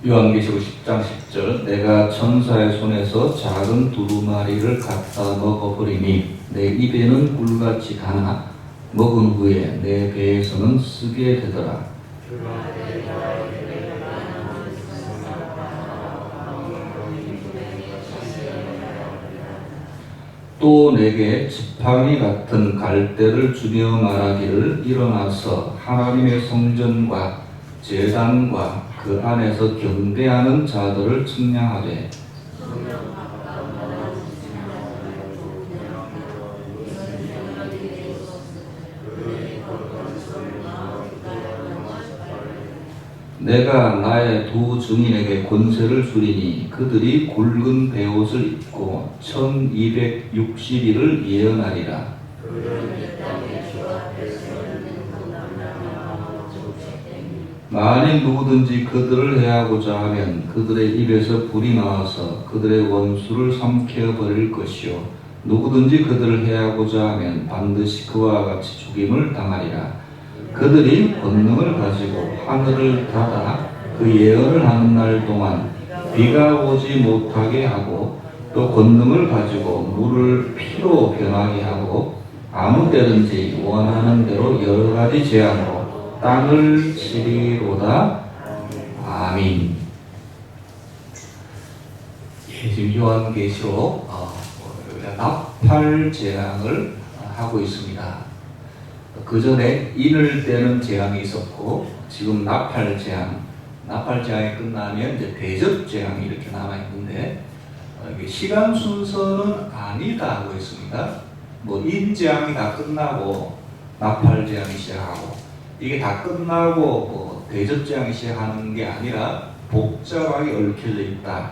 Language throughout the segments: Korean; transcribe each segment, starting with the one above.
요한계시록 10장 10절 내가 천사의 손에서 작은 두루마리를 갖다 먹어버리니 내 입에는 꿀같이 가나 먹은 후에 내 배에서는 쓰게 되더라. 또 내게 지팡이 같은 갈대를 주며 말하기를 일어나서 하나님의 성전과 제단과 그 안에서 경배하는 자들을 측량하되 내가 나의 두 증인에게 권세를 주리니 그들이 굵은 베옷을 입고 1260일을 예언하리라. 만일 누구든지 그들을 해하고자 하면 그들의 입에서 불이 나와서 그들의 원수를 삼켜버릴 것이요 누구든지 그들을 해하고자 하면 반드시 그와 같이 죽임을 당하리라. 그들이 권능을 가지고 하늘을 닫아 그 예언을 하는 날 동안 비가 오지 못하게 하고 또 권능을 가지고 물을 피로 변하게 하고 아무 때든지 원하는 대로 여러 가지 재앙으로 땅을 치리로다. 아멘. 예, 지금 요한계시록 나팔 재앙을 하고 있습니다. 그 전에 인을 떼는 재앙이 있었고 지금 나팔 재앙이 끝나면 이제 대접 재앙이 이렇게 남아 있는데 시간 순서는 아니다 하고 있습니다. 뭐 인 재앙이 다 끝나고 나팔 재앙이 시작하고 이게 다 끝나고 뭐 대접 재앙이 시작하는 게 아니라 복잡하게 얽혀져 있다.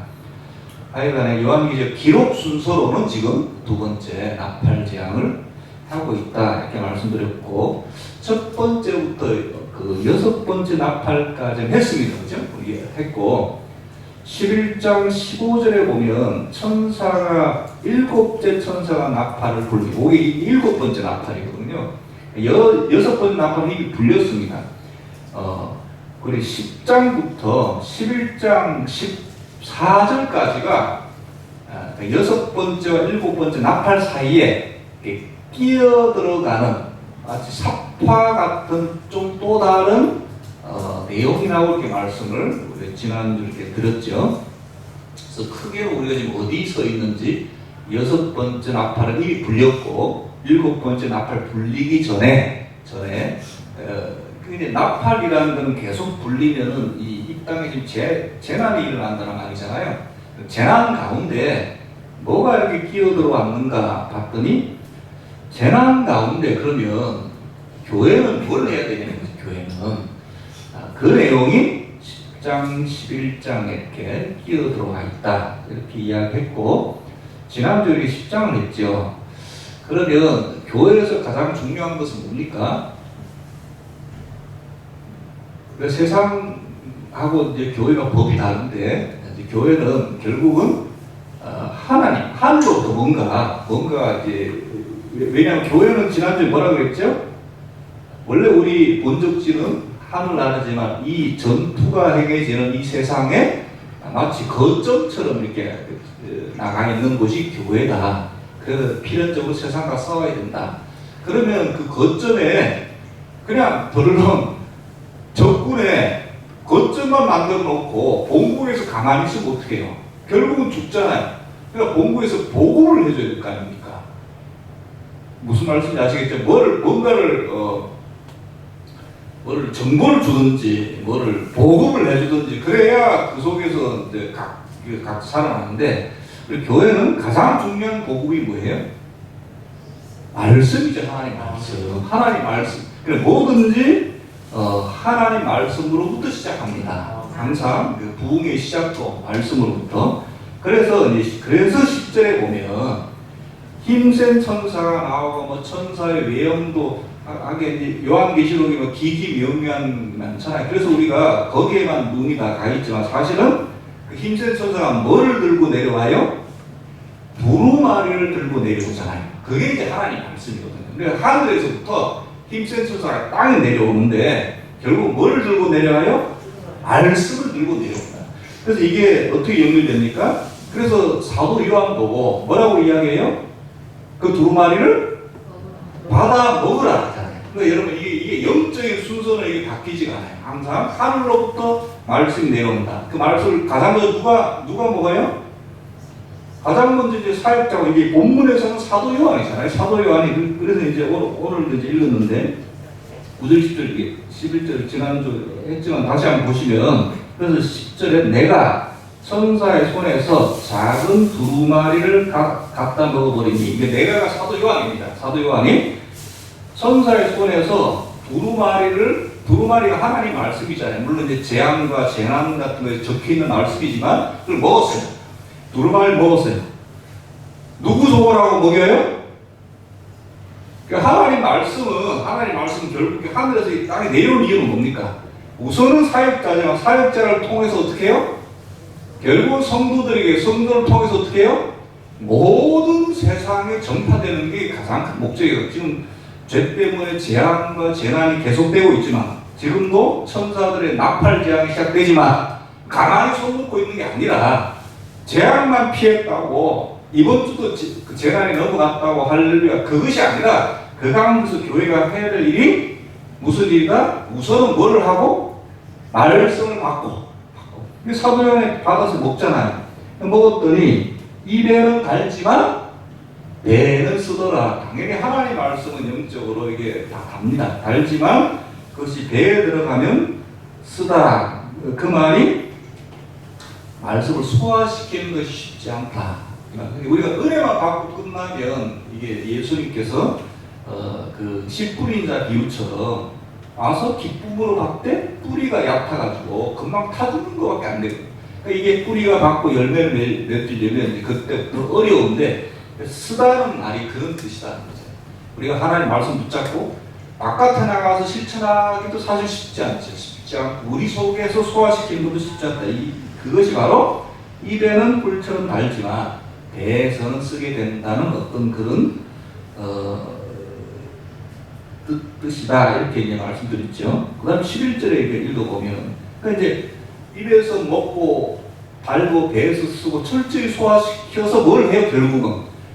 하여간에 요한계시록 기록 순서로는 지금 두 번째 나팔 재앙을 하고 있다 이렇게 말씀드렸고 첫 번째부터 그 여섯 번째 나팔까지 했습니다. 그죠? 우리 했고 11장 15절에 보면 천사가 일곱째 천사가 나팔을 불리고 이게 일곱 번째 나팔이거든요. 여섯 번째 나팔은 이미 불렸습니다. 그리고 10장부터 11장 14절까지가 여섯 번째와 일곱 번째 나팔 사이에 끼어들어가는 마치 삽화 같은 좀 또 다른 내용이라고 이렇게 말씀을 우리 지난주 이렇게 드렸죠. 그래서 크게 우리가 지금 어디 서 있는지 여섯 번째 나팔은 이미 불렸고 일곱 번째 나팔 불리기 전에 나팔이라는 것은 계속 불리면은 이 땅에 지금 재난이 일어난다는 말이잖아요. 재난 가운데 뭐가 이렇게 끼어들어왔는가 봤더니 재난 가운데 그러면 교회는 뭘 해야 되냐는 거죠. 교회는 그 내용이 10장 11장에 이렇게 끼어들어와 있다 이렇게 이야기했고 지난주에 우리 10장을 했죠. 그러면 교회에서 가장 중요한 것은 뭡니까? 세상하고 이제 교회가 법이 다른데 이제 교회는 결국은 하나님, 하늘로부터 뭔가 이제 왜냐하면 교회는 지난주에 뭐라고 그랬죠? 원래 우리 본적지는 하늘 나라지만 이 전투가 행해지는 이 세상에 마치 거점처럼 이렇게 나가 있는 곳이 교회다. 그래서 필연적으로 세상과 싸워야 된다. 그러면 그 거점에 그냥 더러운 적군의 거점만 만들어 놓고 본국에서 가만히 있으면 어떻게 해요? 결국은 죽잖아요. 그러니까 본국에서 보고를 해줘야 될 거 아닙니까? 무슨 말씀인지 아시겠죠? 뭔가를 뭐를 정보를 주든지 뭐를 보급을 해주든지 그래야 그 속에서 이제 각 살아나는데 우리 교회는 가장 중요한 보급이 뭐예요? 말씀이죠. 하나님 말씀. 하나님 말씀. 그래 뭐든지 하나님 말씀으로부터 시작합니다. 항상 그 부흥의 시작도 말씀으로부터. 그래서 10절에 보면 힘센 천사가 나오고 뭐 천사의 외형도 하게 요한계시록에 뭐 기기묘묘한 많잖아요. 그래서 우리가 거기에만 눈이 다 가 있지만 사실은 그 힘센 천사가 뭐를 들고 내려와요? 두루마리를 들고 내려오잖아요. 그게 이제 하나님 말씀이거든요. 그러니까 하늘에서부터 힘센 천사가 땅에 내려오는데 결국 뭐를 들고 내려와요? 말씀을 들고 내려옵니다. 그래서 이게 어떻게 연결됩니까? 그래서 사도 요한도 뭐라고 이야기해요? 그 두루마리를 받아 먹으라 하잖아요. 그러니까 여러분 이게 영적인 순서는 이게 바뀌지가 않아요. 항상 하늘로부터 말씀이 내려온다. 그 말씀을 가장 먼저 누가 먹어요? 가장 먼저 이제 사역자고 이게 본문에서는 사도 요한이잖아요. 사도 요한이 그래서 이제 오늘 이제 읽었는데 9절 10절 11절 지난주 했지만 다시 한번 보시면 그래서 10절에 내가 천사의 손에서 작은 두루마리를 갖다 먹어버리니 이게 내가가 사도 요한입니다. 사도 요한이 천사의 손에서 두루마리가 하나님 말씀이잖아요. 물론 이제 재앙과 재난 같은 거에 적혀있는 말씀이지만 그걸 먹었어요. 두루마리를 먹었어요. 누구 속으라고 먹여요? 그러니까 하나님 말씀은 결국 하늘에서 이 땅에 내려온 이유는 뭡니까? 우선은 사역자지만 사역자를 통해서 어떻게 해요? 결국 성도를 통해서 어떻게 해요? 모든 세상에 전파되는 게 가장 큰 목적이에요. 지금 죄 때문에 재앙과 재난이 계속되고 있지만 지금도 천사들의 나팔 재앙이 시작되지만 가만히 손 놓고 있는 게 아니라 재앙만 피했다고 이번 주도 그 재난이 넘어갔다고 할렐루야 그것이 아니라 그 가운데서 교회가 해야 될 일이 무슨 일이다? 우선은 뭐를 하고? 말씀을 받고 사도 요한이 받아서 먹잖아요. 먹었더니 입에는 달지만 배는 쓰더라. 당연히 하나님 말씀은 영적으로 이게 다 갑니다. 달지만 그것이 배에 들어가면 쓰다. 그 말이 말씀을 소화시키는 것이 쉽지 않다. 우리가 은혜만 받고 끝나면 이게 예수님께서 그 씨 뿌린 자 비유처럼 와서 기쁨으로 받되 뿌리가 얕아가지고 금방 타주는 것밖에 안 돼요. 그러니까 이게 뿌리가 받고 열매를 맺으려면 그때부터 어려운데 쓰다는 말이 그런 뜻이라는 거죠. 우리가 하나님 말씀 붙잡고 바깥에 나가서 실천하기도 사실 쉽지 않죠. 쉽지 않고 우리 속에서 소화시키는 것도 쉽지 않다. 그것이 바로 입에는 꿀처럼 달지만 배에서는 쓰게 된다는 어떤 그런 뜻이다 이렇게 이제 말씀드렸죠. 그 다음 11절에 이렇게 읽어보면 그러니까 이제 입에서 먹고 달고 배에서 쓰고 철저히 소화시켜서 뭘 해요?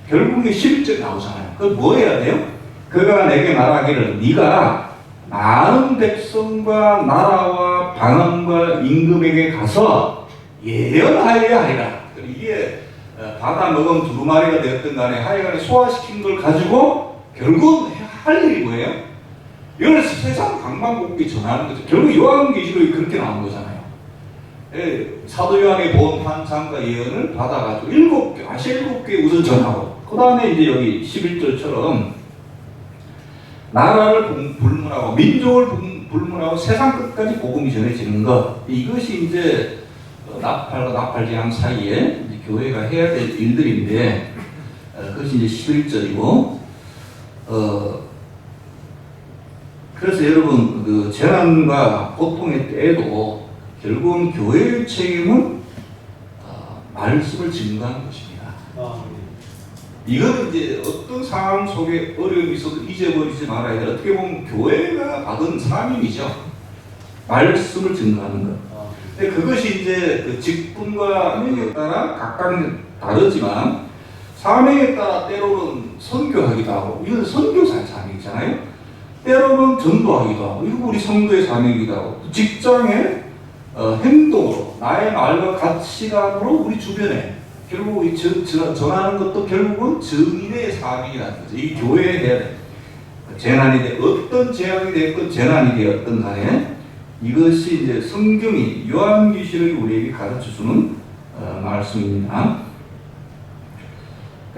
결국에 11절에 나오잖아요. 그걸 뭐 해야 돼요? 그가 내게 말하기를 네가 많은 백성과 나라와 방언과 임금에게 가서 예언하여야 하리라. 이게 받아 먹은 두루마리가 되었든 간에 하여간에 소화시킨 걸 가지고 결국 할 일이 뭐예요? 이걸 세상 강만국에 전하는 거죠. 결국 요한계시록이 그렇게 나온 거잖아요. 사도 요한의 본 환상과 예언을 받아가지고 아시아 7개 우선 전하고 그 다음에 이제 여기 11절처럼 나라를 불문하고 민족을 불문하고 세상 끝까지 복음이 전해지는 것 이것이 이제 나팔과 나팔재앙 사이에 이제 교회가 해야 될 일들인데 그것이 이제 11절이고 그래서 여러분 그 재난과 고통의 때에도 결국은 교회의 책임은 말씀을 증거하는 것입니다. 이거는 이제 어떤 상황 속에 어려움이 있어도 잊어버리지 말아야 돼. 어떻게 보면 교회가 받은 사명이죠. 말씀을 증거하는 것. 근데 그것이 이제 그 직분과 사명에 따라 각각 다르지만 사명에 따라 때로는 선교하기도 하고 이건 선교사의 사명이잖아요. 때로는 전도하기도 하고 이거 우리 성도의 사명이기도 하고 직장의 행동으로 나의 말과 가치관으로 우리 주변에 결국 전하는 것도 결국은 증인의 사명이라는 거죠. 이 교회에 대한 재난이 어떤 재앙이 됐건 재난이 되었던 간에 이것이 이제 성경이 요한계시록이 우리에게 가르쳐주는 말씀입니다.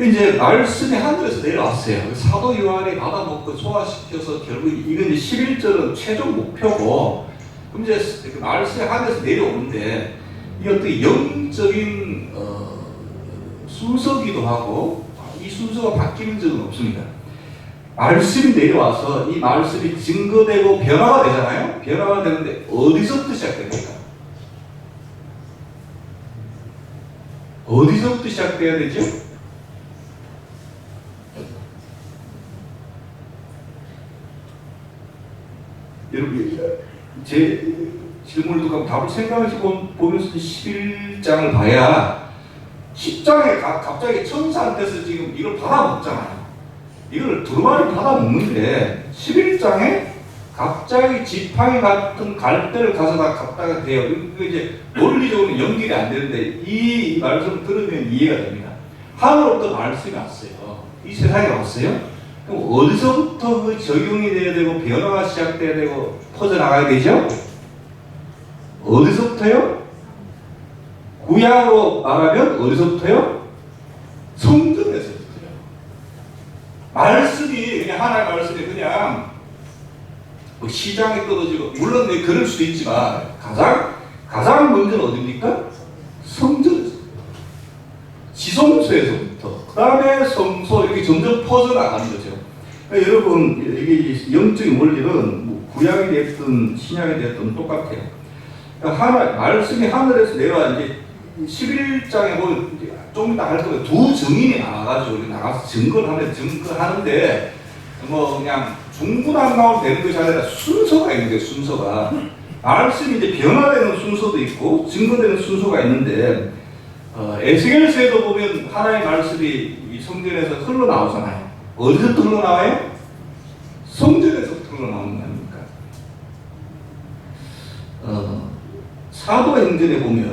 이제 말씀이 하늘에서 내려왔어요. 사도 요한이 받아먹고 소화시켜서 결국 이건 이제 11절은 최종 목표고, 그럼 이제 그 말씀이 하늘에서 내려오는데 이게 어떻게 영적인 순서기도 하고 이 순서가 바뀌는 적은 없습니다. 말씀이 내려와서 이 말씀이 증거되고 변화가 되잖아요. 변화가 되는데 어디서부터 시작됩니까? 어디서부터 시작돼야 되죠? 여러분, 제 질문을 듣고 답을 생각해서 보면서 11장을 봐야 10장에 갑자기 천사한테서 지금 이걸 받아먹잖아요. 이걸 두루마리 받아먹는데 11장에 갑자기 지팡이 같은 갈대를 가져다 갖다가 대요. 이거 이제 논리적으로 연결이 안 되는데 이 말씀을 들으면 이해가 됩니다. 하늘로부터 말씀이 왔어요. 이 세상에 왔어요. 그럼 어디서부터 그 적용이 돼야 되고 변화가 시작돼야 되고 퍼져나가야 되죠? 어디서부터요? 구약으로 말하면 어디서부터요? 성전에서부터요. 말씀이 그냥 하나의 말씀이 그냥 뭐 시장에 떨어지고, 물론 그럴 수도 있지만 가장 먼저는 어디입니까? 성전에서, 지성소에서부터 그 다음에 성소, 이렇게 점점 퍼져나가는 거죠. 그러니까 여러분, 이게 영적인 원리는 뭐 구약이 됐든 신약이 됐든 똑같아요. 그러니까 말씀이 하늘에서 내려와 이제 11장에 보면 좀 이따 할 거예요. 두 증인이 나와가지고 나가서 증거하는데 뭐 그냥 중구난방으로 되는 것이 아니라 순서가 있는데, 순서가 말씀이 이제 변화되는 순서도 있고 증거되는 순서가 있는데, 에스겔서에도 보면 하나의 말씀이 이 성전에서 흘러나오잖아요. 어디서부터 흘러나와요? 성전에서부터 흘러나오는 거 아닙니까? 사도행전에 보면,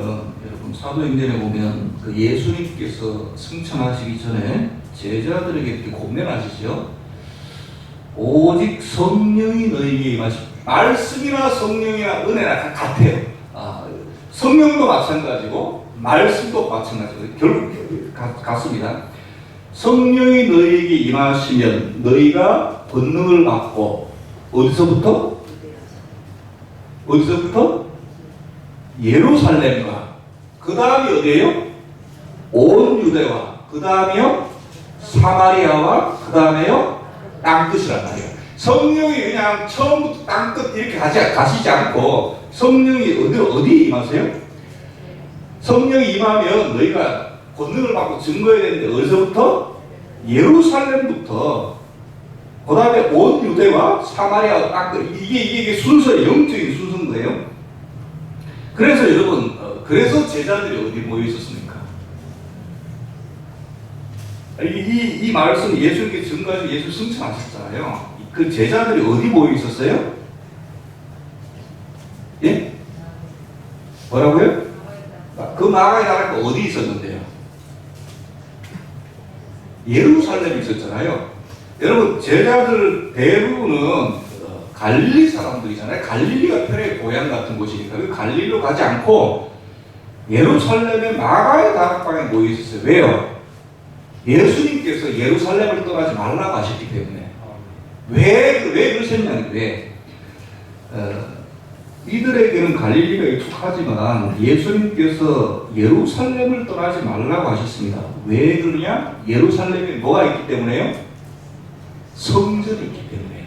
여러분, 사도행전에 보면 그 예수님께서 승천하시기 전에 제자들에게 이렇게 권면하시죠. 오직 성령이 너희에게 임하시고, 말씀이나 성령이나 은혜나 같아요. 성령도 마찬가지고 말씀도 마찬가지고 결국 같습니다. 성령이 너희에게 임하시면 너희가 권능을 받고, 어디서부터? 예루살렘과 그 다음이 어디예요? 온 유대와 그 다음이요? 사마리아와 그 다음에요? 땅끝이란 말이에요. 성령이 그냥 처음부터 땅끝 이렇게 가시지 않고 성령이 어디에 임하세요? 성령이 임하면 너희가 권능을 받고 증거해야 되는데 어디서부터? 예루살렘부터 그 다음에 온 유대와 사마리아와 땅끝, 이게 순서예요. 영적인 순서인 거예요. 그래서 여러분, 그래서 제자들이 어디 모여 있었습니까? 이 말씀 예수님께 증거해서 예수 승천하셨잖아요. 그 제자들이 어디 모여 있었어요? 예? 뭐라고요? 그 마가의 나라가 어디 있었는데요? 예루살렘에 있었잖아요. 여러분, 제자들 대부분은 갈릴리 사람들이잖아요. 갈릴리가 편의 고향 같은 곳이니까 그 갈릴리로 가지 않고 예루살렘의 마가의 다락방에 모여 있었어요. 왜요? 예수님께서 예루살렘을 떠나지 말라고 하셨기 때문에. 왜 그러셨냐면, 이들에게는 갈릴리가 익숙하지만 예수님께서 예루살렘을 떠나지 말라고 하셨습니다. 왜 그러냐? 예루살렘에 뭐가 있기 때문에요? 성전이 있기 때문에요.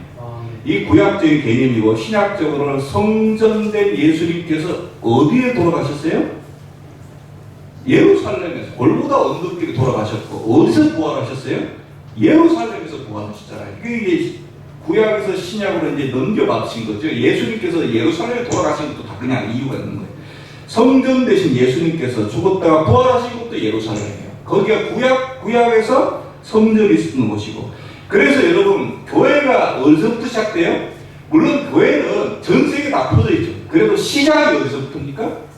이 구약적인 개념이고, 신약적으로는 성전된 예수님께서 어디에 돌아가셨어요? 예루살렘에서 골고다 언덕길에 돌아가셨고, 어디서 부활하셨어요? 예루살렘에서 부활하셨잖아요. 이게 구약에서 신약으로 이제 넘겨받으신 거죠. 예수님께서 예루살렘에 돌아가신 것도 다 그냥 이유가 있는 거예요. 성전 대신 예수님께서 죽었다가 부활하신 것도 예루살렘이에요. 거기가 구약에서 성전이 있는 곳이고. 그래서 여러분, 교회가 어디서부터 시작돼요? 물론 교회는 전 세계 다 퍼져 있죠. 그래도 시작이 어디서부터입니까?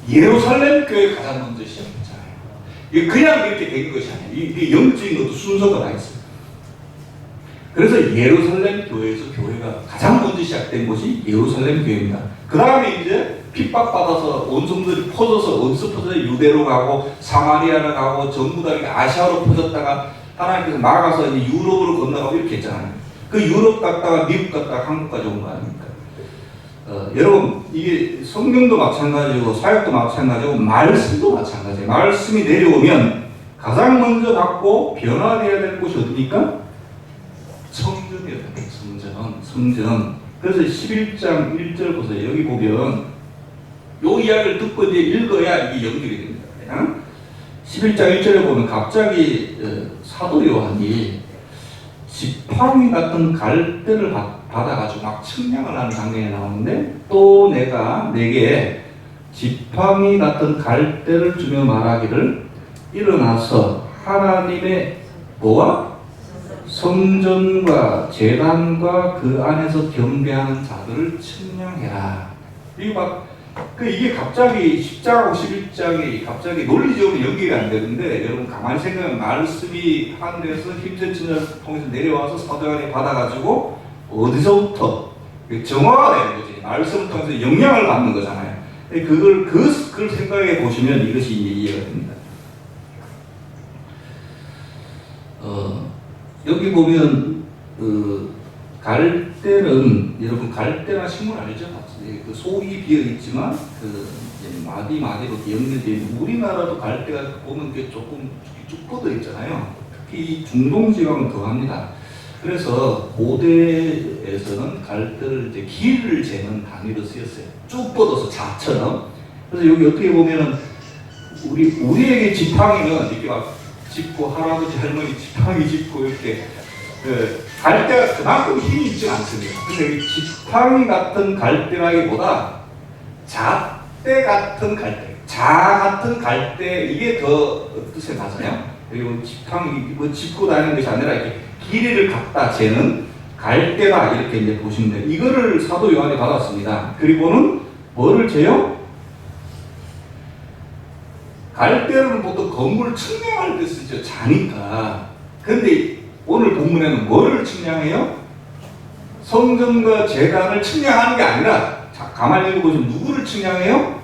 예루살렘 교회가 가장 먼저 시작했잖아요. 이게 그냥 이렇게 된 것이 아니에요. 이게 영적인 것도 순서가 다 있어요. 그래서 예루살렘 교회에서 교회가 가장 먼저 시작된 곳이 예루살렘 교회입니다. 그 다음에 이제 핍박받아서 온 성들이 퍼져서 어디서 퍼져서 유대로 가고 사마리아로 가고 전부 다 아시아로 퍼졌다가 하나님께서 막아서 이제 유럽으로 건너가고 이렇게 했잖아요. 그 유럽 갔다가 미국 갔다가 한국까지 온 거 아닙니까? 여러분 이게 성경도 마찬가지고 사역도 마찬가지고 말씀도 마찬가지예요. 말씀이 내려오면 가장 먼저 받고 변화되어야 될 곳이 어디입니까? 성전이에요. 성전. 그래서 11장 1절 보세요. 여기 보면 요 이야기를 듣고 이제 읽어야 이게 연결이 됩니다. 11장 1절에 보면 갑자기 사도 요한이 지팡이 같은 갈대를 받아가지고 막 측량을 하는 장면이 나오는데 또 내가 내게 지팡이 같은 갈대를 주며 말하기를 일어나서 하나님의 뭐와? 성전과 제단과 그 안에서 경배하는 자들을 측량해라. 이게 갑자기 10장하고 11장이 갑자기 논리적으로 연결이 안 되는데 여러분 가만히 생각하면 말씀이 하늘에서 힘센 천사를 통해서 내려와서 사도 요한이 받아가지고 어디서부터 정화가 되는 거지. 말씀을 통해서 영향을 받는 거잖아요. 그걸 생각해 보시면 이것이 이제 이해가 됩니다. 여기 보면 갈대는 여러분 갈대나 식물 알죠? 그 속이 비어 있지만 마디로 연결되어 우리나라도 갈대가 보면 조금 쭉 뻗어 있잖아요. 특히 중동 지방은 더합니다. 그래서 고대에서는 갈대를 이제 길을 재는 단위로 쓰였어요. 쭉 뻗어서 자처럼. 그래서 여기 어떻게 보면은 우리에게 지팡이는 이렇게 막 짚고 할아버지 할머니 지팡이 짚고 이렇게 갈대가 그만큼 힘이 있지 않습니다. 근데 이 지팡이 같은 갈대라기보다 잣대 같은 갈대, 자 같은 갈대 이게 더 뜻에 맞아요. 그리고 지팡이 뭐 짚고 다니는 것이 아니라 이렇게 길이를 갖다 재는 갈대다 이렇게 이제 보시면 돼요. 이거를 사도 요한이 받았습니다. 그리고는 뭐를 재요? 갈대는 보통 건물 측량할 때 쓰죠. 자니까. 근데 오늘 본문에는 뭐를 측량해요? 성전과 제단을 측량하는 게 아니라, 자, 가만히 읽어보시면 누구를 측량해요?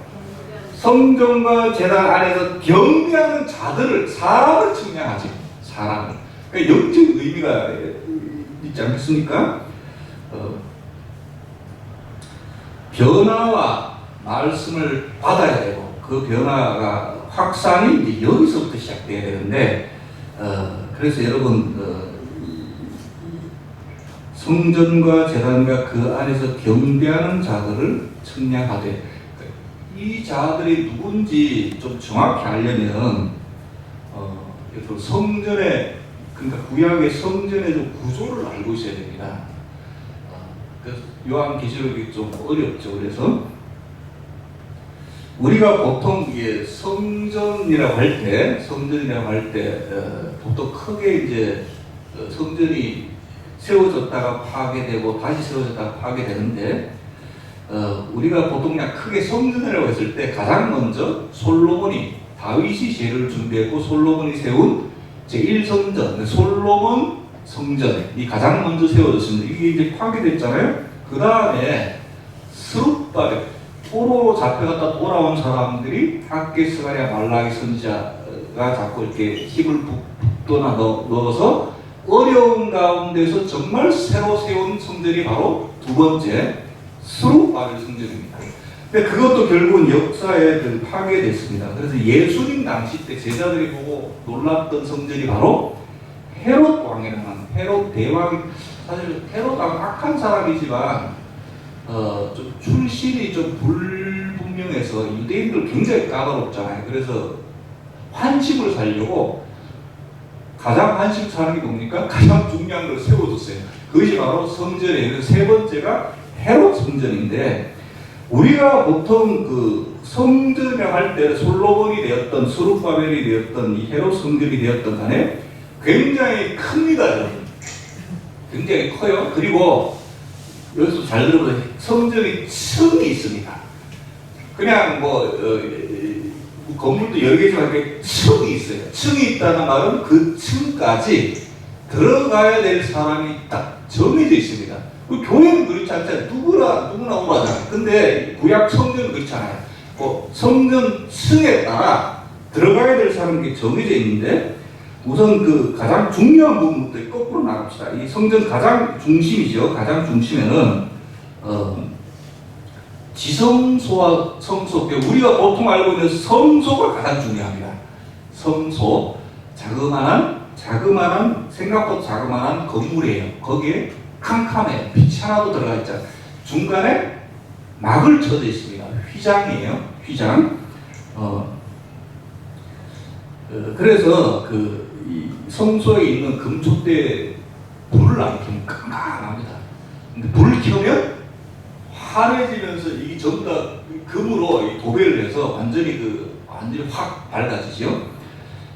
성전과 제단 안에서 경배하는 자들을, 사람을 측량하지. 사람을. 그러니까 영적 의미가 있지 않겠습니까? 변화와 말씀을 받아야 되고, 그 변화가 확산이 이제 여기서부터 시작돼야 되는데, 그래서 여러분 성전과 제단과 그 안에서 경배하는 자들을 측량하되, 이 자들이 누군지 좀 정확히 알려면 성전의, 그러니까 구약의 성전의 좀 구조를 알고 있어야 됩니다. 그래서 요한계시록이 좀 어렵죠. 그래서 우리가 보통 성전이라고 할 때 보통 크게 이제 성전이 세워졌다가 파괴되고 다시 세워졌다가 파괴되는데, 우리가 보통 그냥 크게 성전이라고 했을 때 가장 먼저 다윗이 제를 준비했고 솔로몬이 세운 제1성전, 솔로몬 성전이 가장 먼저 세워졌습니다. 이게 이제 파괴됐잖아요. 그 다음에 스룹바벨, 포로로 잡혀갔다 돌아온 사람들이 학개, 스가랴, 말라기 선지자가 자꾸 이렇게 힘을 북돋아 넣어서 어려운 가운데서 정말 새로 세운 성전이 바로 두 번째 스룹바벨 성전입니다. 근데 그것도 결국은 역사에 파괴됐습니다. 그래서 예수님 당시 때 제자들이 보고 놀랐던 성전이 바로 헤롯 왕이라는 헤롯 대왕, 사실 헤롯 왕 악한 사람이지만 좀 출신이 좀 불분명해서 유대인들 굉장히 까다롭잖아요. 그래서 환심을 살려고 가장 환심 사는 게 뭡니까? 가장 중요한 걸 세워줬어요. 그것이 바로 성전이에요. 세 번째가 헤롯 성전인데, 우리가 보통 그 성전이라고 할 때 솔로몬이 되었던 스룹바벨이 되었던 이 헤롯 성전이 되었던 간에 굉장히 큽니다. 여러분. 굉장히 커요. 그리고 여기서 잘 들어보세요. 성전이 층이 있습니다. 그냥 건물도 여러 개지만 층이 있어요. 층이 있다는 말은 그 층까지 들어가야 될 사람이 딱 정해져 있습니다. 그 교회는 그렇지 않잖아요. 누구나 오라잖아요. 근데 구약 성경은 그렇잖아요. 성전 층에 따라 들어가야 될 사람이 정해져 있는데, 우선 그 가장 중요한 부분부터 거꾸로 나갑시다. 이 성전 가장 중심이죠. 가장 중심에는 지성소와 성소, 우리가 보통 알고 있는 성소가 가장 중요합니다. 성소, 자그마한 생각보다 자그마한 건물이에요. 거기에 캄캄해요. 빛이 하나도 들어가 있잖아요. 중간에 막을 쳐져 있습니다. 휘장이에요. 휘장. 그래서 이 성소에 있는 금촛대에 불을 안 켜면 깜깜합니다. 근데 불을 켜면 환해지면서 이 전부 다 금으로 도배를 해서 완전히 확 밝아지죠.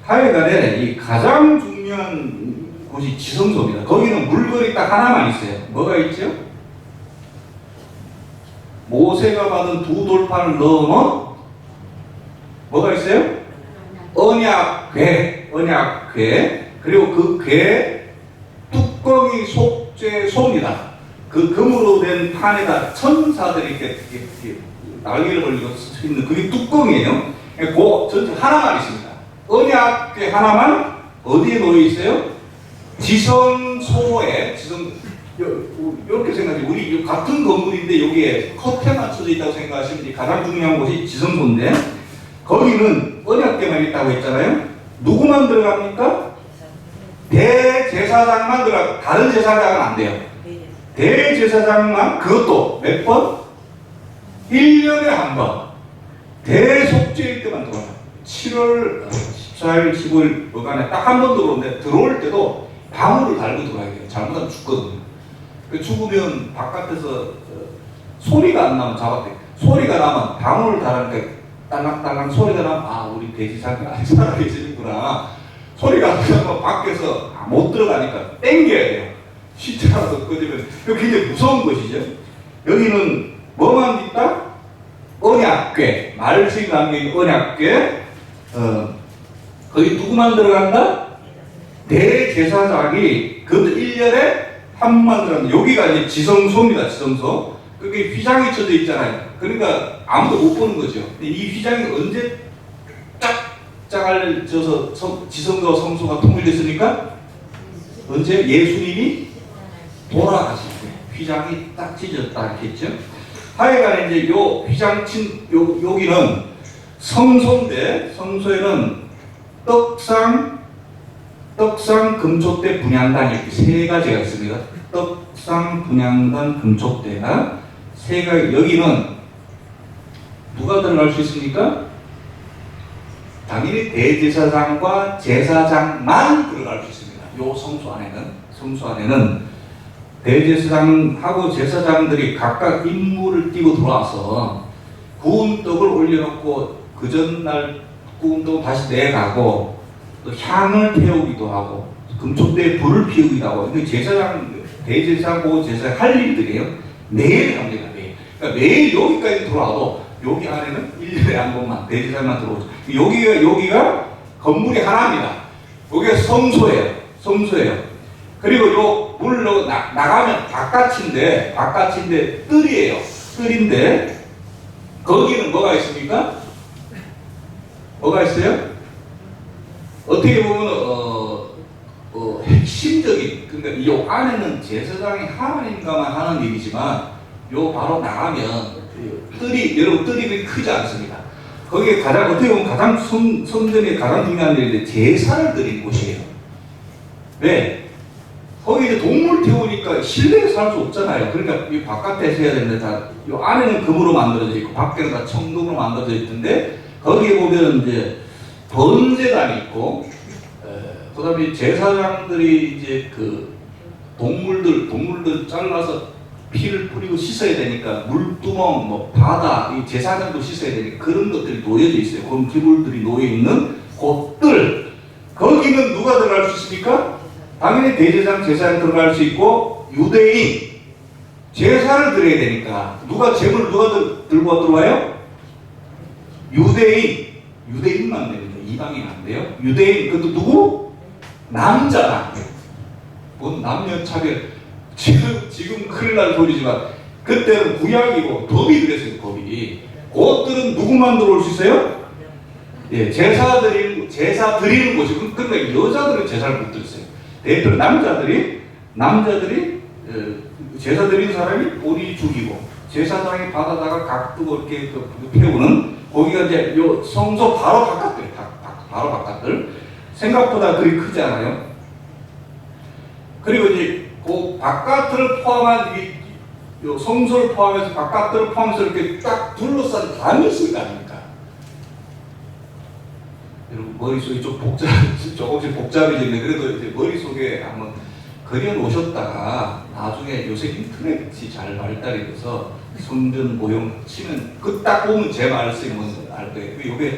하여간에 이 가장 중요한 곳이 지성소입니다. 거기는 물건이 딱 하나만 있어요. 뭐가 있죠? 모세가 받은 2돌판을 넣어놓은 뭐가 있어요? 언약궤. 그리고 그 궤 뚜껑이 속죄소입니다. 그 금으로 된 판에다 천사들이 이렇게 날개를 벌리고 서 있는 그게 뚜껑이에요. 그 전체 하나만 있습니다. 언약궤 하나만 어디에 놓여 있어요? 지성소에 이렇게 생각해. 우리 같은 건물인데 여기에 커튼 맞춰져 있다고 생각하시면 가장 중요한 곳이 지성소인데, 거기는 언약궤만 있다고 했잖아요. 누구만 들어갑니까? 대제사장만 들어가. 다른 제사장은 안 돼요. 대제사장만, 그것도 몇 번? 1년에 한 번. 대속죄일 때만 들어가요. 7월 14일, 15일 어간에 딱 한 번 들어오는데, 들어올 때도 방울을 달고 들어가야 돼요. 잘못하면 죽거든요. 죽으면 바깥에서 소리가 안 나면 잡았대. 소리가 나면 방울을 달으니까 딸랑딸랑 소리가 나면 우리 돼지사장이 안 살아계시는구나. 소리가 안 나면 밖에서 못 들어가니까 땡겨야 돼요. 시체라도 꺼지면. 이거 굉장히 무서운 것이죠. 여기는 뭐만 있다? 언약궤. 말씀이 남긴 언약궤. 거기 누구만 들어간다? 대제사장이 그것도 1년에 한 번만 들어간다. 여기가 이제 지성소입니다. 지성소. 그게 휘장이 쳐져 있잖아요. 그러니까 아무도 못 보는 거죠. 이 휘장이 언제 쫙 알려져서 지성소와 성소가 통일됐습니까? 언제 예수님이 돌아가실 때 휘장이 딱 찢어졌다 했죠. 하여간에 이제 요 휘장 여기는 성소인데, 성소에는 떡상 금촛대 분향단 이렇게 세 가지가 있습니다. 떡상 분향단 금촛대가 세 가지. 여기는 누가 들어갈 수 있습니까? 당연히 대제사장과 제사장만 들어갈 수 있습니다. 요 성소 안에는 대제사장하고 제사장들이 각각 임무를 띠고 들어와서 구운 떡을 올려놓고 그 전날 구운 떡 다시 내가고, 또 향을 태우기도 하고, 금촛대에 불을 피우기도 하고. 대제사장하고 제사장 할 일들이에요. 매일 합니다. 그러니까 매일 여기까지 들어와도 여기 안에는 1년에 한 번만 대제사장만 들어오죠. 여기가 건물이 하나입니다. 여기가 성소예요. 그리고 요 문으로 나가면 바깥인데 뜰이에요. 뜰인데 거기는 뭐가 있습니까? 뭐가 있어요? 어떻게 보면 핵심적인, 그러니까 이 안에는 제사장이 하나님과만 하는 일이지만, 요 바로 나가면 여러분 뜰이 크지 않습니다. 거기에 어떻게 보면 가장 성전의 가장 중요한 일인데 제사를 드리는 곳이에요. 왜? 거기 이제 동물 태우니까 실내에 살 수 없잖아요. 그러니까 이 바깥에서 해야 되는데 요 안에는 금으로 만들어져 있고 밖에는 다 청금으로 만들어져 있던데, 거기에 보면 이제 번제단이 있고, 그다음에 제사장들이 이제 그 동물들 잘라서 피를 뿌리고 씻어야 되니까 물두멍, 바다, 이 제사장도 씻어야 되니까 그런 것들이 놓여져 있어요. 그런 기물들이 놓여 있는 곳들. 거기는 누가 들어갈 수 있습니까? 당연히 대제사장, 제사장 들어갈 수 있고, 유대인 제사를 드려야 되니까 누가 들고 들어와요? 유대인만 됩니다. 이방인 안 돼요. 유대인, 그것도 누구? 남자만. 그건 남녀 차별. 지금 큰일 날 소리지만 그때는 구약이고 법이 그랬어요. 법이. 그것들은 누구만 들어올 수 있어요? 예, 제사 드리는 곳이. 그러니까 여자들은 제사를 못 드렸어요. 대표로 남자들이 제사 드리는 사람이 오리 죽이고 제사장이 받아다가 각 뜨고 이렇게 태우는 거기가 이제 요 성소 바로 바깥들, 바로 바깥들. 생각보다 그리 크지 않아요. 그리고 이제 그 바깥을 포함한 요 성소를 포함해서 바깥들을 포함해서 이렇게 딱 둘러싼 담이 있을 거 아닙니까? 여러분 머릿속이 조금씩 복잡해지는데 그래도 이제 머릿속에 한번 그려 놓으셨다가 나중에 요새 인터넷이 잘 발달이 돼서 성전 모형 치면 그 딱 보면 제 말씀이 뭔지 알 거예요. 여기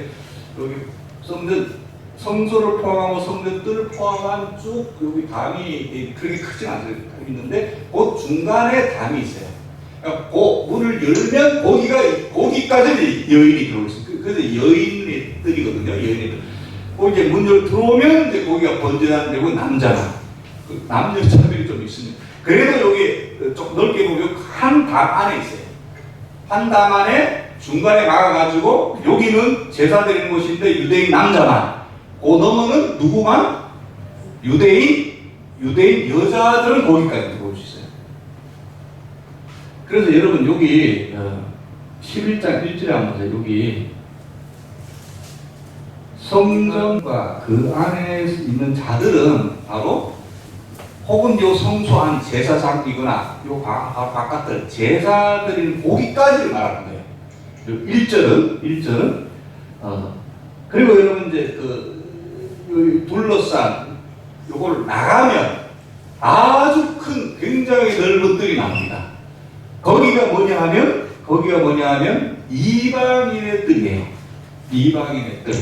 성소를 포함하고 성전들을 포함한 쭉 여기 담이 그렇게 크진 않아요. 있는데 그 중간에 담이 있어요. 그러니까 그 문을 열면 거기까지 여인이 들어올 수 있어요. 그래서 여인들이거든요. 여인들. 이제 문 열고 들어오면 이제 거기가 번전한 데고 남자나 남녀 차별이 좀 있습니다. 그래도 여기 좀 넓게 보면 한 담 안에 있어요. 한 담 안에 중간에 막아가지고 여기는 제사 드리는 곳인데 유대인 남자만, 그 너머는 누구만? 유대인 여자들은 거기까지 들어올 수 있어요. 그래서 여러분 여기 11장 1절에 한번 보세요. 여기 성전과 그 안에 있는 자들은 바로 혹은 요 성소 안 제사장이거나 요 바깥들 제사 드리는 거기까지를 말하는 거예요. 1절은 그리고 여러분 이제 그 둘러싼 요걸 나가면 아주 큰 굉장히 넓은 뜰이 나옵니다. 거기가 뭐냐 하면 이방인의 뜰이에요. 이방인의 뜰.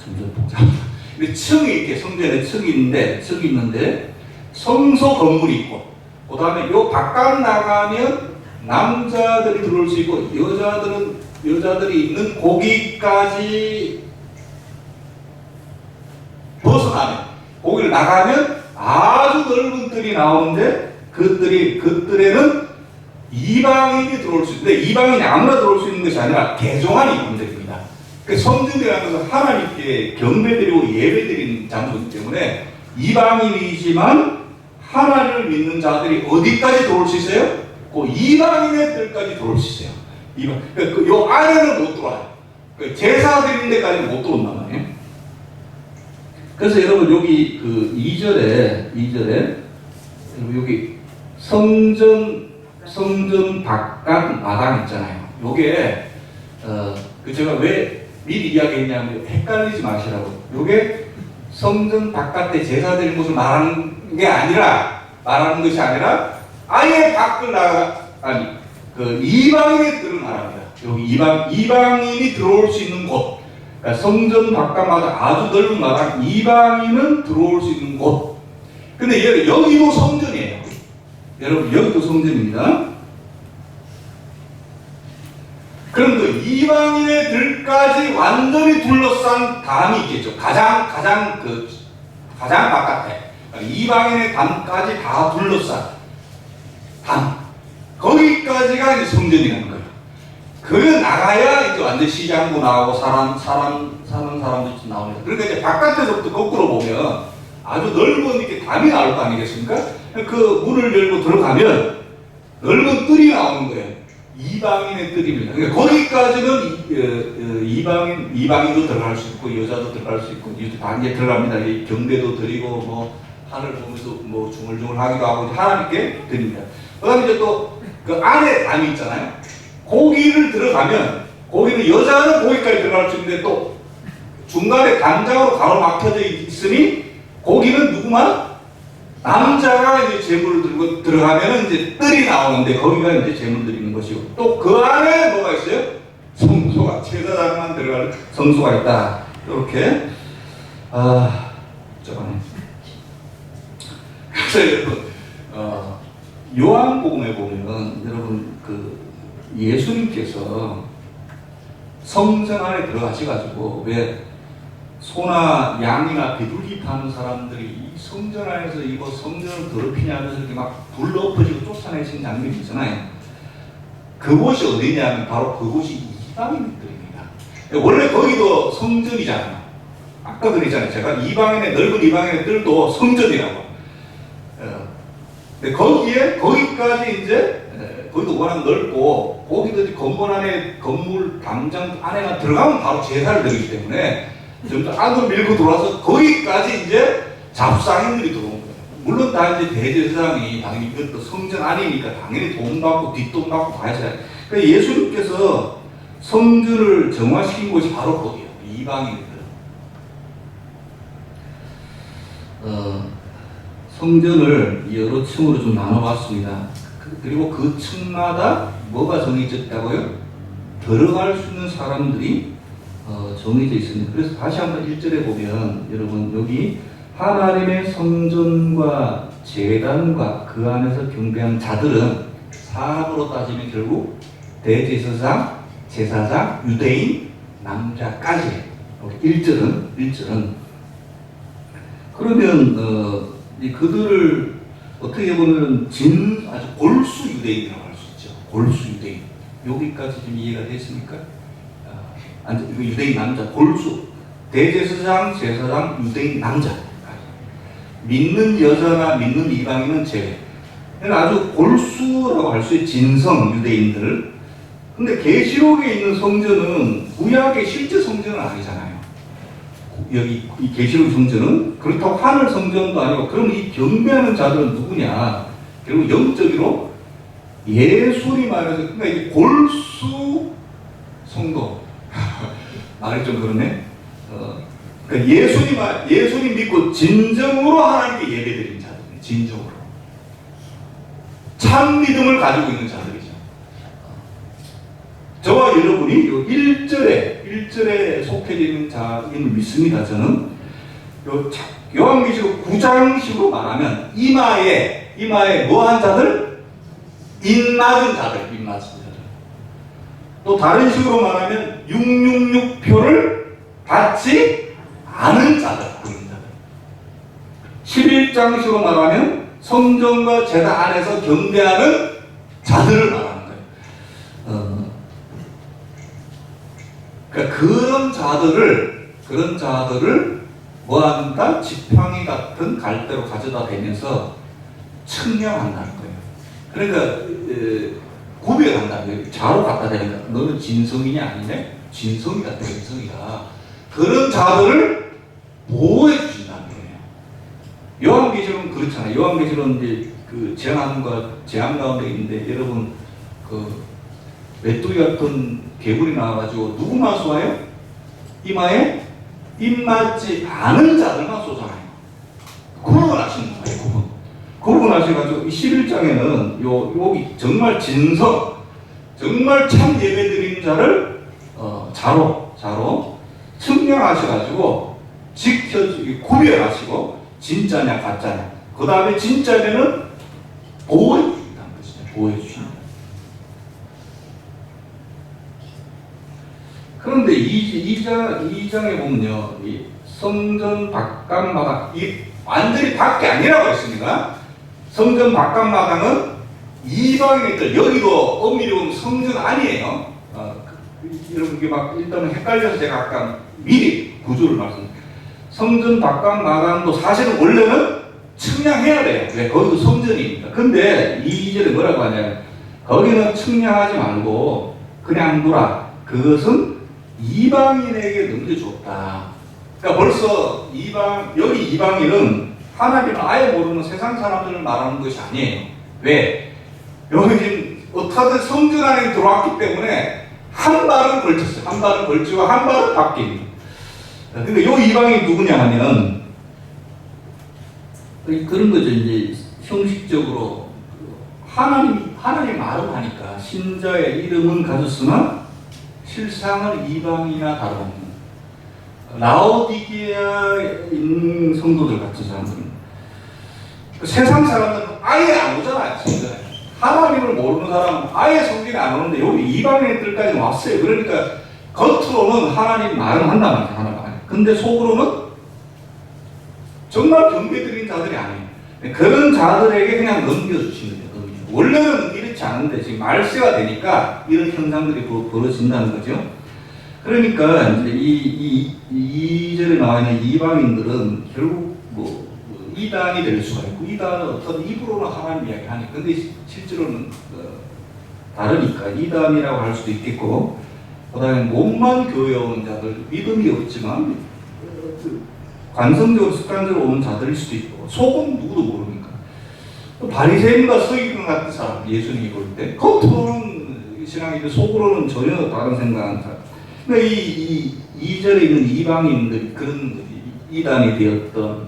점점 복잡합니다. 근데 층이 이렇게 성전에 층이 있는데 성소 건물이 있고 그 다음에 요 바깥 나가면 남자들이 들어올 수 있고 여자들이 있는 거기까지 벗어나면 거기를 나가면 아주 넓은 뜰이 나오는데 그 뜰에는 이방인이 들어올 수 있는데 이방인이 아무나 들어올 수 있는 것이 아니라 개종한 이방인들입니다. 성전이라는 것은 하나님께 경배드리고 예배드리는 장소이기 때문에 이방인이지만 하나님을 믿는 자들이 어디까지 들어올 수 있어요? 그 이방인의 뜰까지 들어올 수 있어요. 그러니까 요 안에는 못 들어와요. 제사 드리는 데까지는 못 들어온단 말이에요. 그래서 여러분 여기 그 2절에 여기 성전 바깥 마당 있잖아요. 요게 제가 왜 미리 이야기했냐면 헷갈리지 마시라고. 요게 성전 바깥에 제사 드리는 곳을 말하는 것이 아니라 아예 밖을 그 이방인의 뜰을 말합니다. 여기 이방인이 들어올 수 있는 곳. 그러니까 성전 바깥마다 아주 넓은 마당, 이방인은 들어올 수 있는 곳. 근데 여기도 성전이에요. 여러분 여기도 성전입니다. 그럼 그 이방인의 들까지 완전히 둘러싼 담이 있겠죠. 가장 바깥에 이방인의 담까지 다 둘러싼 담. 거기까지가 이제 성전이라는 거예요. 그게 나가야 이제 완전 시장도 나오고 사는 사람도 나옵니다. 그러니까 이제 바깥에서부터 거꾸로 보면 아주 넓은 이렇게 담이 나올 거 아니겠습니까? 그 문을 열고 들어가면 넓은 뜰이 나오는 거예요. 이방인의 뜰입니다. 그러니까 거기까지는 이방인도 들어갈 수 있고 여자도 들어갈 수 있고 다 이제 들어갑니다. 경배도 드리고 뭐 하늘 보면서 뭐 중얼중얼 하기도 하고 하나님께 드립니다. 그다음에 이제 또 그 안에 담이 있잖아요. 거기를 들어가면 거기는 여자는 거기까지 들어갈 수 있는데 또 중간에 담장으로 가로막혀져 있으니 거기는 누구만 남자가 이제 재물을 들고 들어가면은 이제 뜰이 나오는데 거기가 이제 재물 드리는 것이고 또 그 안에 뭐가 있어요? 성소가 제사장만 들어갈 성소가 있다. 이렇게 저번에 그래서 여러분 요한복음에 보면 여러분 그 예수님께서 성전 안에 들어가셔가지고 왜 소나 양이나 비둘기 파는 사람들이 이 성전 안에서 이거 성전을 더럽히냐면서 이렇게 막 불러 엎어지고 쫓아내신 장면이 있잖아요. 그곳이 어디냐면 바로 그곳이 이방인들입니다. 원래 거기도 성전이잖아요. 아까 그랬잖아요. 제가 넓은 이방인의 뜰도 성전이라고. 근데 거기까지 이제 거기도 워낙 넓고 거기도 건물 안에 건물 당장 안에만 들어가면 바로 제사를 드리기 때문에 좀 안으로 밀고 들어와서 거기까지 이제 잡상인들이 들어온 거예요. 물론 다 이제 대제사장이 당연히 이것도 성전 안이니까 당연히 돈 받고 뒷돈 받고 다 해야 돼. 그러니까 예수님께서 성전을 정화시킨 곳이 바로 거기예요. 이방인들. 성전을 여러 층으로 좀 나눠봤습니다. 그리고 그 층마다 뭐가 정해졌다고요? 들어갈 수 있는 사람들이 정해져 있습니다. 그래서 다시 한번 1절에 보면 여러분 여기 하나님의 성전과 제단과 그 안에서 경배한 자들은 사람으로 따지면 결국 대제사장, 제사장, 유대인, 남자까지 1절은 그러면 그들을 어떻게 보면 아주 골수 유대인이라고 할 수 있죠. 골수 유대인. 여기까지 좀 이해가 됐습니까? 유대인 남자, 골수. 대제사장, 제사장, 유대인 남자. 믿는 여자나 믿는 이방인은 제외. 아주 골수라고 할 수 있는 진성 유대인들. 근데 계시록에 있는 성전은 구약의 실제 성전은 아니잖아요. 여기 이 계시록 성전은 그렇다고 하늘 성전도 아니고 그럼 이 경배하는 자들은 누구냐? 결국 영적으로 예수리 말해서 그러니까 이게 골수 성도 말이 좀 그러네. 그러니까 예수님 믿고 진정으로 하나님께 예배드린 자들이에요. 진정으로 참 믿음을 가지고 있는 자들이죠. 저와 여러분이 요 1절에 속해 있는 자임을 믿습니다. 저는 요한계시록 9장식으로 말하면 이마에 뭐한 자들? 인맞은 자들. 또 다른 식으로 말하면 666표를 받지 않은 자들. 11장식으로 말하면 성전과 제단 안에서 경배하는 자들을 말하는 거예요. 그러니까 그런 자들을 뭐한다? 지팡이 같은 갈대로 가져다 대면서 측량한다는 거예요. 그러니까 구별한다. 자로 갖다 대니까 너는 진성이냐 아니냐? 진성이다, 진성이다. 그런 자들을 보호해 주신다는 거예요. 요한계시록은 그렇잖아요. 요한계시록은 이제 그 재앙 가운데 있는데 여러분 그 메뚜기 같은 개구리 나와가지고 누구만 쏘아요? 이마에 입맞지 않은 자들만 쏘잖아요. 구분하시는 거예요. 구분하셔가지고 이 11장에는 여기 정말 진성, 정말 참 예배드리는 자를 자로 측량하셔가지고 구별하시고 진짜냐 가짜냐. 그 다음에 진짜면은 보호해 주신다는 것이죠. 보호해 주신다. 그런데 2장에 보면요, 이 성전 바깥마당, 이 완전히 밖이 아니라고 했습니다. 성전 바깥마당은 이방인들, 여기도 엄밀히 보면 성전 아니에요. 여러분, 이게 막 일단은 헷갈려서 제가 아까 미리 구조를 말씀드렸어요. 성전 바깥마당도 사실은 원래는 측량해야 돼요. 왜? 거기도 성전이니까. 근데 2절에 뭐라고 하냐면, 거기는 측량하지 말고 그냥 두라. 그것은 이방인에게 넘겨줬다. 그러니까 벌써 여기 이방인은 하나님을 아예 모르는 세상 사람들을 말하는 것이 아니에요. 왜? 여기 지금 어떻게든 성전 안에 들어왔기 때문에 한 발은 걸쳤어요. 한 발은 걸치고 한 발은 밖에 있는. 근데 이 이방인이 누구냐 하면 그런 거죠. 이제 형식적으로 하나님 말을 하니까 신자의 이름은 가졌으나 실상은 이방이나 다름없는 라오디게아에 있는 성도들 같은 사람들은 세상 사람들은 아예 안 오잖아요. 하나님을 모르는 사람은 아예 성전에 안 오는데 여기 이방인들까지 왔어요. 그러니까 겉으로는 하나님 말은 한단 말이에요. 하나님. 근데 속으로는 정말 경배드린 자들이 아니에요. 그런 자들에게 그냥 넘겨주시는 거예요. 원래는 이렇지 않은데 지금 말세가 되니까 이런 현상들이 벌어진다는 거죠. 그러니까 이제 이 2절에 나와 있는 이방인들은 결국 이단이 될 수가 있고, 이단은 어떤 입으로는 하나님 이야기 하니까, 근데 실제로는 다르니까 이단이라고 할 수도 있겠고, 그 다음에 몸만 교회 오는 자들, 믿음이 없지만 관성적으로 습관적으로 오는 자들일 수도 있고, 속은 누구도 모르니까. 바리새인과 서기관 같은 사람, 예수님이 볼 때 겉으로는 신앙인데 속으로는 전혀 다른 생각하는 사람. 그러니까 이 2절에 있는 이방인들이 그런 이단이 되었던,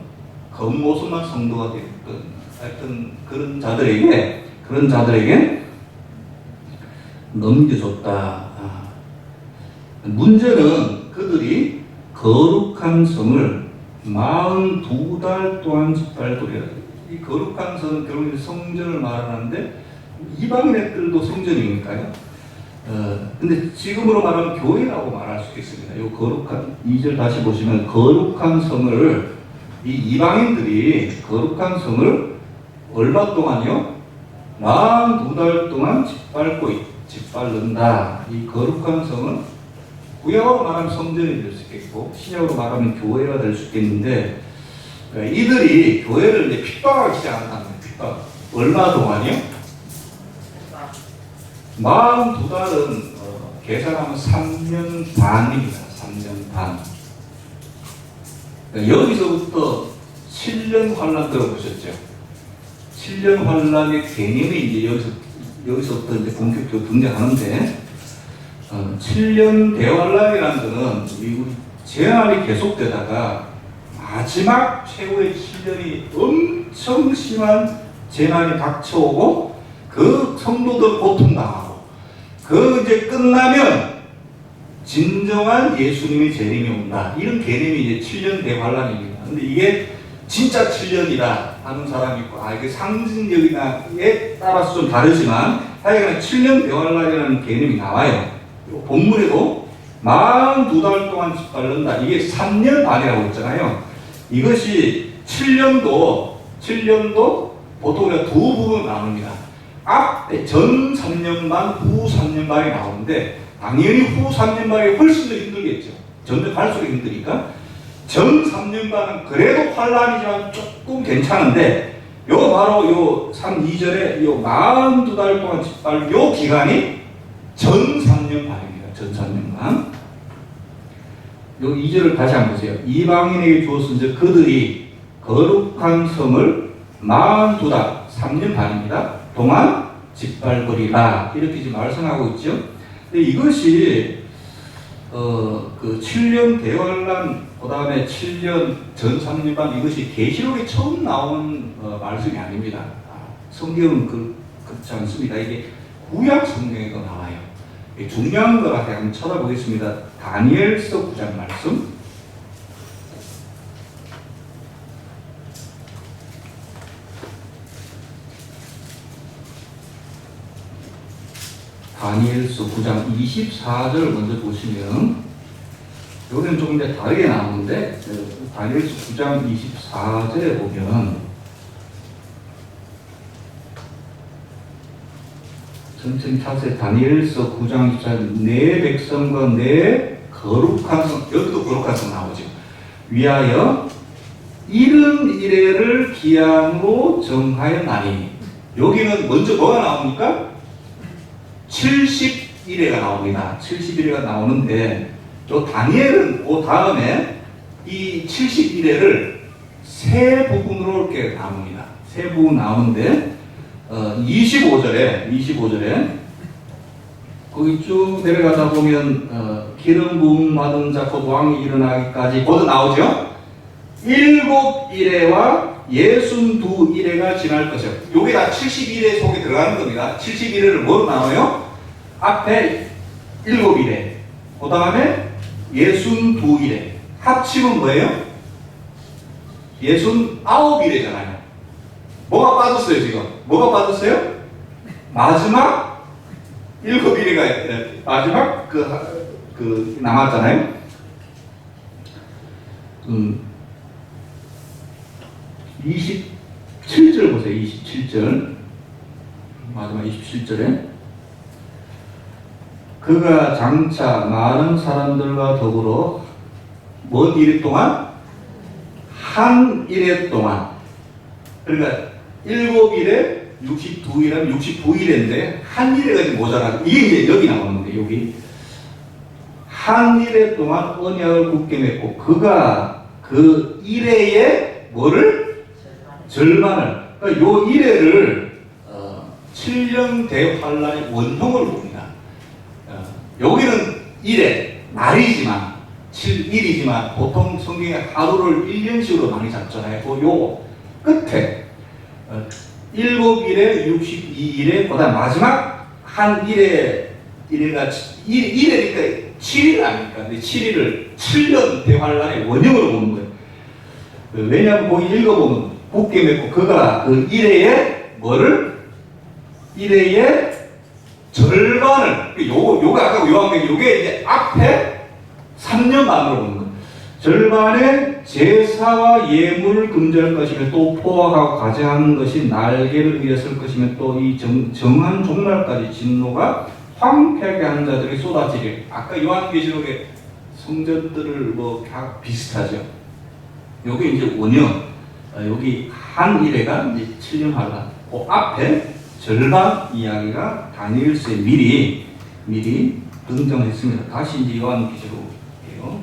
겉모습만 성도가 되었던 하여튼 그런 자들에게 넘겨줬다. 문제는 그들이 거룩한 성을 42달 동안 짓밟으려. 이 거룩한 성은 결국 성전을 말하는데 이방인 애들도 성전이니까요. 근데 지금으로 말하면 교회라고 말할 수 있습니다. 이 거룩한 2절 다시 보시면 거룩한 성을 이 이방인들이 거룩한 성을 얼마 동안요? 42달 동안 짓밟는다. 이 거룩한 성은 구약으로 말하면 성전이 될 수 있겠고 신약으로 말하면 교회가 될 수 있겠는데 이들이 교회를 이제 핍박하기 시작한다는 거예요. 핍박. 얼마 동안이요? 42달은 계산하면 3년 반입니다. 3년 반. 여기서부터 7년 환란 들어보셨죠? 7년 환란의 개념이 이제 여기서부터 이제 본격적으로 등장하는데, 7년 대환란이라는 것은 재난이 계속되다가 마지막 최후의 7년이 엄청 심한 재난이 닥쳐오고 그 성도들 고통당하고 그 이제 끝나면 진정한 예수님의 재림이 온다. 이런 개념이 이제 7년 대환란입니다. 근데 이게 진짜 7년이다 하는 사람이 있고, 이게 상징적이냐에 따라서 좀 다르지만, 하여간 7년 대환란이라는 개념이 나와요. 본문에도 42달 동안 짓밟는다. 이게 3년 반이라고 했잖아요. 이것이 7년도 보통 우리가 두 부분으로 나눕니다. 앞에 전 3년 반, 후 3년 반이 나오는데, 당연히 후 3년 반이 훨씬 더 힘들겠죠. 전면 갈수록 힘드니까. 전 3년 반은 그래도 환란이지만 조금 괜찮은데, 바로 요 2절에 요 42달 동안 짓밟은 요 기간이 전 3년 반입니다. 전 3년 반. 요 2절을 다시 한번 보세요. 이방인에게 주었은즉 그들이 거룩한 성을 42달, 3년 반입니다. 동안 짓밟으리라. 이렇게 지금 말씀하고 있죠. 근데 이것이 그 7년 대환란, 그 다음에 7년 전 3년 반, 이것이 계시록에 처음 나온 말씀이 아닙니다. 성경은 그렇지 않습니다. 이게 구약 성경에도 나와요. 중요한 거 같아요. 한번 쳐다보겠습니다. 다니엘서 9장 말씀. 다니엘서 9장 24절 먼저 보시면, 여기는 조금 이제 다르게 나오는데, 다니엘서 9장 24절에 보면, 천천히 찾으세요. 다니엘서 9장 24절, 내 백성과 내 거룩한 성, 여기도 거룩한 성 나오죠. 위하여 70일을 기한으로 정하였나니. 여기는 먼저 뭐가 나옵니까? 70일에가 나옵니다. 70일에가 나오는데, 또 다니엘은 그 다음에 이 70일에를 세 부분으로 이렇게 나눕니다. 세 부분 나오는데, 25절에 거기 쭉 내려가다 보면 기름 부음 받은 자 곧 왕이 일어나기까지 곧 나오죠. 7일에와 62일에가 지날 것이요. 요게 다 71회 속에 들어가는 겁니다. 71회를 뭐로 나와요? 앞에 7일에, 그 다음에 62일에. 합치면 뭐예요? 69일에잖아요. 뭐가 빠졌어요, 지금? 뭐가 빠졌어요? 마지막 7일에가, 마지막 그 남았잖아요. 27절 보세요. 27절. 마지막 27절에 그가 장차 많은 사람들과 더불어 뭔 일에 동안? 한 일에 동안. 그러니까 7일에 62일하면 69일인데 한 일에가 지금 모자라고. 이게 이제 여기 나오는데 여기 한 일에 동안 언약을 굳게 맺고 그가 그 일회에 뭐를? 절반을. 그러니까 요 일회를 7년 대환란의 원형을 봅니다. 여기는 일회, 날이지만 7일이지만 보통 성경에 하루를 1년씩으로 많이 잡잖아요. 요 끝에 7일에 62일에 그다음 마지막 한 일회가 1회니까 7일 아닙니까? 근데 7일을 7년 대환란의 원형으로 보는 거예요. 왜냐하면 거기 읽어보면 굳게 맺고 그가 그 1회에 뭐를? 1회의 절반을, 요거 아까 요한계시 요게 이제 앞에 3년 반으로 보는 거예요. 절반의 제사와 예물을 금지할 것이며 또 포악하고 가증하는 것이 날개를 위해 쓸 것이며 또 이 정한 종말까지 진노가 황폐하게 하는 자들이 쏟아지리. 아까 요한계시록의 성전들을 뭐 다 비슷하죠. 요게 이제 원형, 여기 한 일회가 이제 7년 환란. 그 앞에 절반 이야기가 다니엘서에 미리 등장했습니다. 다시 이제 요한계시록이에요.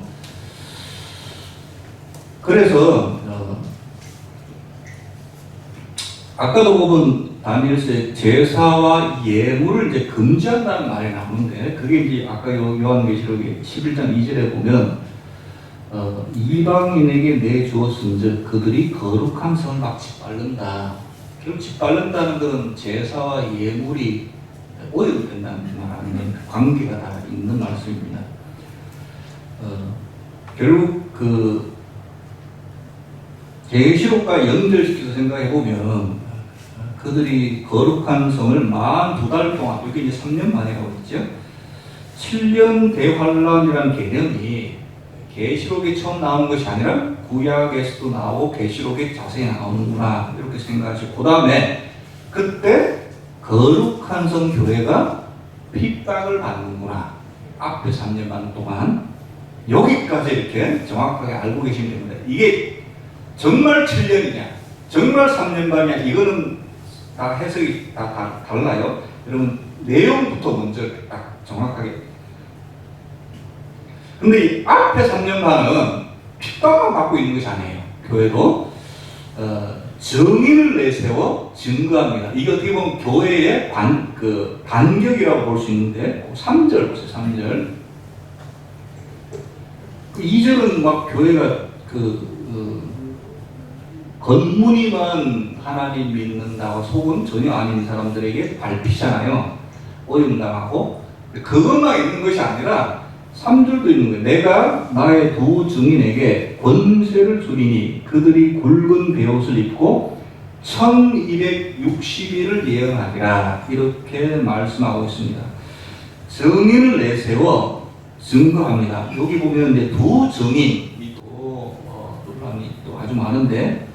그래서 아까도 보면 다니엘서에 제사와 예물을 이제 금지한다는 말이 나오는데 그게 이제 아까 요한계시록의 11장 2절에 보면 이방인에게 내주었은즉 그들이 거룩한 성을 막 짓밟는다. 결국 짓밟는다는 것은 제사와 예물이 오염된다는 말하는 관계가 다 있는 말씀입니다. 결국 그 계시록과 연결시켜서 생각해 보면 그들이 거룩한 성을 42달 동안, 이게 이제 3년 만이라고 했죠. 7년 대환란이라는 개념이 계시록에 처음 나온 것이 아니라 구약에서도 나오고 계시록에 자세히 나오는구나 이렇게 생각하시고, 그 다음에 그때 거룩한 성 교회가 핍박을 받는구나. 앞에 3년 반 동안 여기까지 이렇게 정확하게 알고 계시면 됩니다. 이게 정말 7년이냐 정말 3년 반이냐 이거는 다 해석이 다 달라요. 여러분 내용부터 먼저 딱 정확하게. 근데 이 앞에 3년 반은 핍박만 받고 있는 것이 아니에요. 교회도 증인을 내세워 증거합니다. 이게 어떻게 보면 교회의 반격이라고 볼 수 있는데 3절 보세요. 3절 2절은 막 교회가 겉무늬만 하나님 믿는다고 속은 전혀 아닌 사람들에게 밟히잖아요. 오염당하고. 그것만 있는 것이 아니라 3절도 있는 거예요. 내가 나의 두 증인에게 권세를 주리니 그들이 굵은 베옷을 입고 1260일을 예언하리라. 이렇게 말씀하고 있습니다. 증인을 내세워 증거합니다. 여기 보면 이제 두 증인이 또 논란이 또 아주 많은데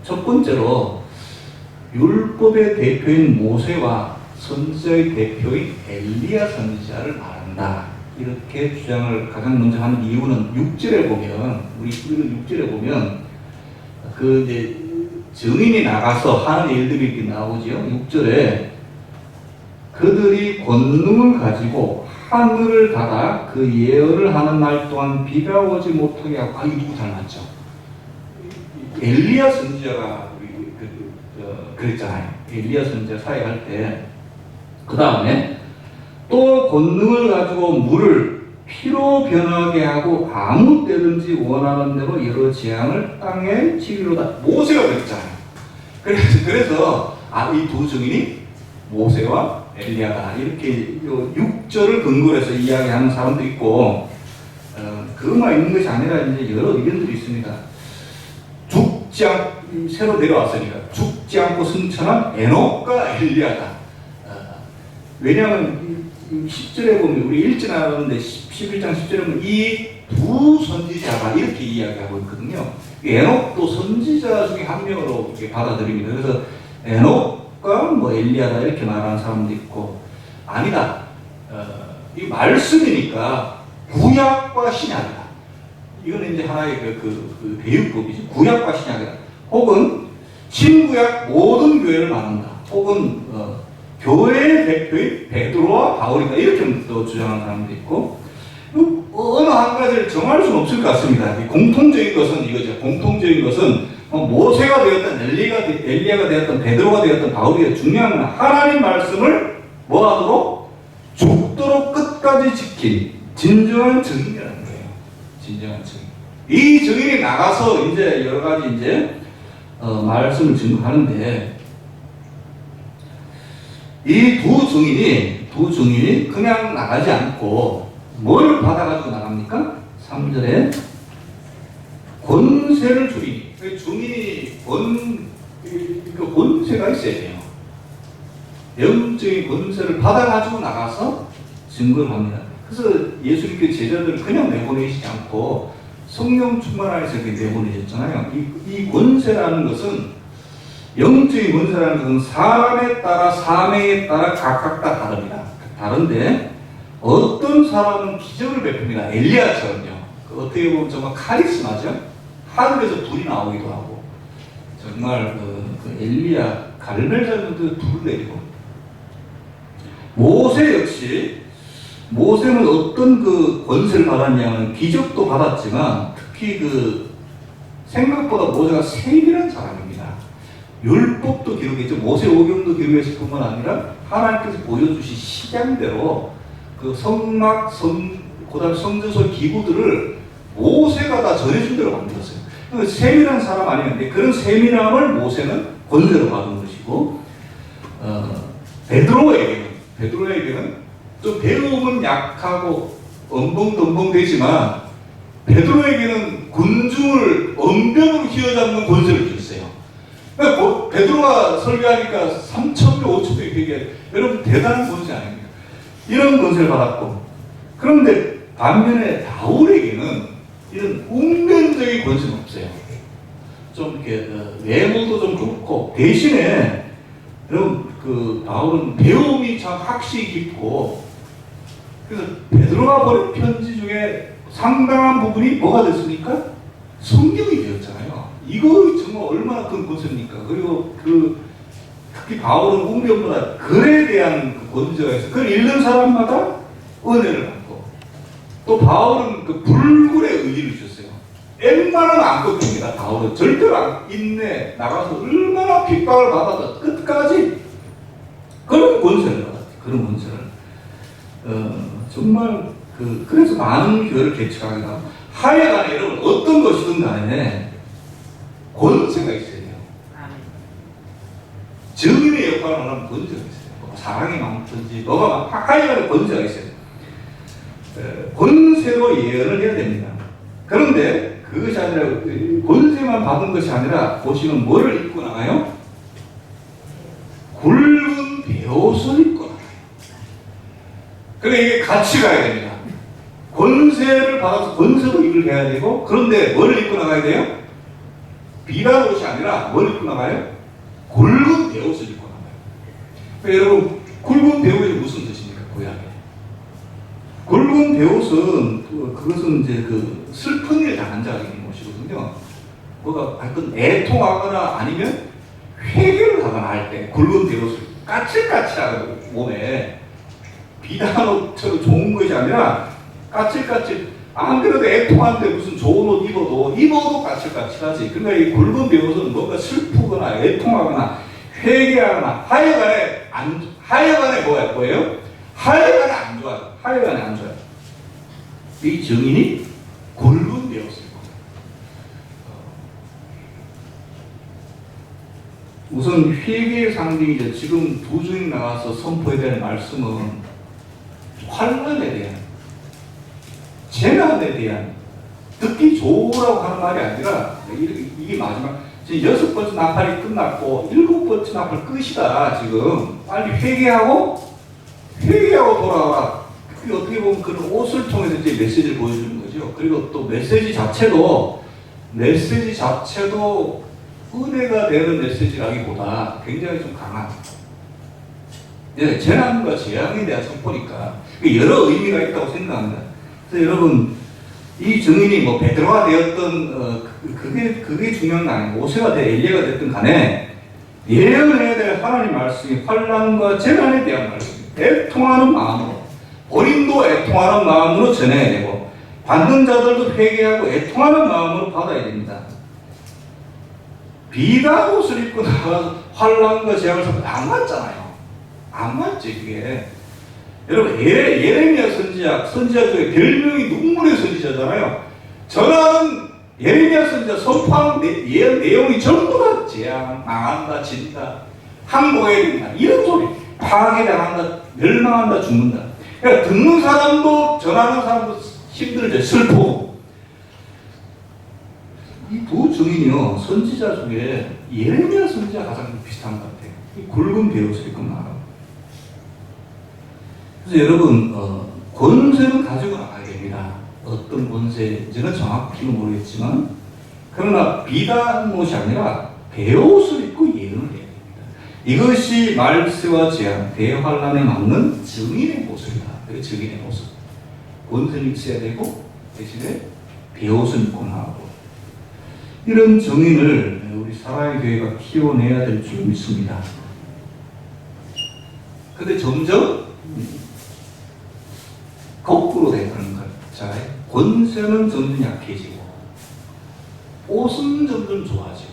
첫 번째로 율법의 대표인 모세와 선지자의 대표인 엘리야 선지자를 말한다. 이렇게 주장을 가장 먼저 하는 이유는 6절에 보면 우리는 6절에 보면 그 이제 증인이 나가서 하는 일들이 이렇게 나오죠. 6절에 그들이 권능을 가지고 하늘을 닫아 그 예언을 하는 날 동안 비가 오지 못하게 하고. 이게 누구 닮았죠? 엘리야 선지자가 그랬잖아요. 엘리야 선지자 사역할 때. 그 다음에 또 권능을 가지고 물을 피로 변하게 하고 아무 때든지 원하는 대로 여러 재앙을 땅에 치리로다. 모세가 그랬잖아요. 그래서 이 두 증인이 모세와 엘리야다. 이렇게 6절을 근거로 해서 이야기하는 사람도 있고, 그것만 있는 것이 아니라 이제 여러 의견들이 있습니다. 새로 내려왔으니까 죽지 않고 승천한 에녹과 엘리야다. 왜냐하면 10절에 보면 우리 읽지 않았는데 11장 10절에 보면 이 두 선지자가 이렇게 이야기하고 있거든요. 에녹도 선지자 중에 한 명으로 이렇게 받아들입니다. 그래서 에녹과 뭐 엘리야다 이렇게 말하는 사람도 있고 아니다. 이 말씀이니까 구약과 신약이다. 이건 이제 하나의 그 대유법이죠. 구약과 신약이다. 혹은 신구약 모든 교회를 말한다. 혹은 교회의 대표인 베드로와 바울이다. 이렇게 또 주장하는 사람도 있고 어느 한 가지를 정할 수는 없을 것 같습니다. 공통적인 것은 이거죠. 공통적인 것은 모세가 되었던 엘리야가 되었던 베드로가 되었던 바울이 중요한 건 하나님 말씀을 뭐하도록 죽도록 끝까지 지킨 진정한 증인이라는 거예요. 진정한 증인. 이 증인이 나가서 이제 여러 가지 이제 말씀을 증거하는데 이 두 증인이 그냥 나가지 않고 뭘 받아가지고 나갑니까? 3절에 권세를 주리니. 증인이 권세가 있어야 돼요. 영적인 권세를 받아가지고 나가서 증거를 합니다. 그래서 예수님께 제자들을 그냥 내보내시지 않고 성령 충만 안에서 이렇게 내보내셨잖아요. 이 권세라는 것은 영적인 권세라는 것은 사람에 따라 사명에 따라 각각 다 다릅니다. 다른데 어떤 사람은 기적을 베풉니다. 엘리야처럼요. 어떻게 보면 정말 카리스마죠. 하늘에서 불이 나오기도 하고 정말 그 엘리야 갈멜자도 불을 내리고 모세 역시 모세는 어떤 그 권세를 받았냐면 기적도 받았지만 특히 그 생각보다 모세가 세밀한 사람입니다. 율법도 기록했죠. 모세 오경도 기록했을 뿐만 아니라 하나님께서 보여주신 시장대로 그 성막, 그다음 성전설 기구들을 모세가 다 전해준 대로 만들었어요. 그러니까 세밀한 사람 아니었는데 그런 세밀함을 모세는 권세로 받은 것이고 베드로에게는 좀 배움은 약하고 엉벙덩벙 되지만 베드로에게는 군중을 언변으로 휘어잡는 권세를 줬어요. 그러니까 베드로가 설교하니까 3,000명, 5,000명 이렇게 여러분 대단한 권세 아닙니까? 이런 권세를 받았고 그런데 반면에 바울에게는 이런 운명적인 권세는 없어요. 좀 이렇게 외모도 좀 좋고 대신에 여러분 그 바울은 배움이 참 학식이 깊고 그래서 베드로가 보낸 편지 중에 상당한 부분이 뭐가 됐습니까? 성경이 되었잖아요. 이거 정말 얼마나 큰 권세입니까? 그리고 특히 바울은 웅변보다 글에 대한 그 권세가 있어요. 그걸 읽는 사람마다 은혜를 받고 또 바울은 그 불굴의 의지를 주셨어요. 웬만하면 안 꺾입니다. 바울은 절대로 안 인내 나가서 얼마나 핍박을 받아도 끝까지 그런 권세를 받았어요. 그런 권세를 정말 그래서 많은 교회를 개척하기도 하고 하여간에 여러분 어떤 것이든 간에 권세가 있어야 돼요. 증인의 역할을 하려면 권세가 있어요. 사랑이 많든지 뭐가 하여간에 권세가 있어요. 권세로 예언을 해야 됩니다. 그런데 그것이 아니라 권세만 받은 것이 아니라 보시면 뭐를 입고 나가요? 굵은 베옷을 입고 나가요. 그러니까 이게 같이 가야 됩니다. 권세를 받아서 권세도 입을 해야 되고 그런데 뭐를 입고 나가야 돼요? 비단 옷이 아니라 뭘 입고 나가요? 굵은 베옷을 입고 나가요. 그러니까 여러분 굵은 베옷이 무슨 뜻입니까? 고향에 굵은 베옷은 그것은 이제 그 슬픈 일 당한 자가 있는 것이거든요. 뭐가 하여튼 애통하거나 아니면 회개를 하거나 할 때 굵은 베옷을 까칠까칠하고 몸에 비단 옷처럼 좋은 것이 아니라 까칠까칠 안 그래도 애통한데 무슨 좋은 옷 입어도 까칠까칠하지. 그러니까 이 굵은 베옷은 뭔가 슬프거나 애통하거나 회개하거나 하여간에 뭐예요? 하여간에 안 좋아요. 하여간에 안 좋아요. 이 증인이 굵은 베옷을 입고 우선 회개의 상징이죠. 지금 두 증인 나가서 선포해야 될 말씀은 환난에 대한 재난에 대한 듣기 좋으라고 하는 말이 아니라 이게 마지막 지금 6번째 나팔이 끝났고 7번째 나팔 끝이다. 지금 빨리 회개하고 회개하고 돌아와라. 그게 어떻게 보면 그런 옷을 통해서 이제 메시지를 보여주는 거죠. 그리고 또 메시지 자체도 은혜가 되는 메시지라기보다 굉장히 좀 강한, 재난과 재앙에 대한 선포니까 여러 의미가 있다고 생각합니다. 그래서 여러분, 이 증인이 뭐 베드로가 되었던 그게 중요한 거 아니고 모세가 되 엘리야가 됐든 간에 예언해야 될 하나님 말씀이 환난과 재난에 대한 말씀, 애통하는 마음으로, 본인도 애통하는 마음으로 전해야 되고 받는 자들도 회개하고 애통하는 마음으로 받아야 됩니다. 비단 옷을 입고 나가서 환난과 재앙을 선포 안 맞잖아요. 안 맞지 그게. 여러분, 예레미야 선지자 중에 별명이 눈물의 선지자잖아요. 전하는 예레미야 선지자 선포하는 내용이 전부 다 재앙, 망한다, 진다, 항복해야 된다, 이런 소리. 파괴당한다, 멸망한다, 죽는다. 그러니까 듣는 사람도 전하는 사람도 힘들죠. 슬프고. 이 두 증인이요, 선지자 중에 예레미야 선지자 가장 비슷한 것 같아요. 이 굵은 베옷을 입고 나가요. 그래서 여러분, 권세는 가지고 나가야 됩니다. 어떤 권세인지는 정확히는 모르겠지만, 그러나 비단 옷이 아니라 베옷을 입고 예언을 해야 됩니다. 이것이 말세와 재앙, 대환란에 맞는 증인의 모습이다. 증인의 모습. 권세는 있어야 되고 대신에 베옷을 입고 나가고, 이런 증인을 우리 사랑의 교회가 키워내야 될 줄 믿습니다. 근데 점점 거꾸로 되는 거잖아요. 권세는 점점 약해지고 옷은 점점 좋아지고,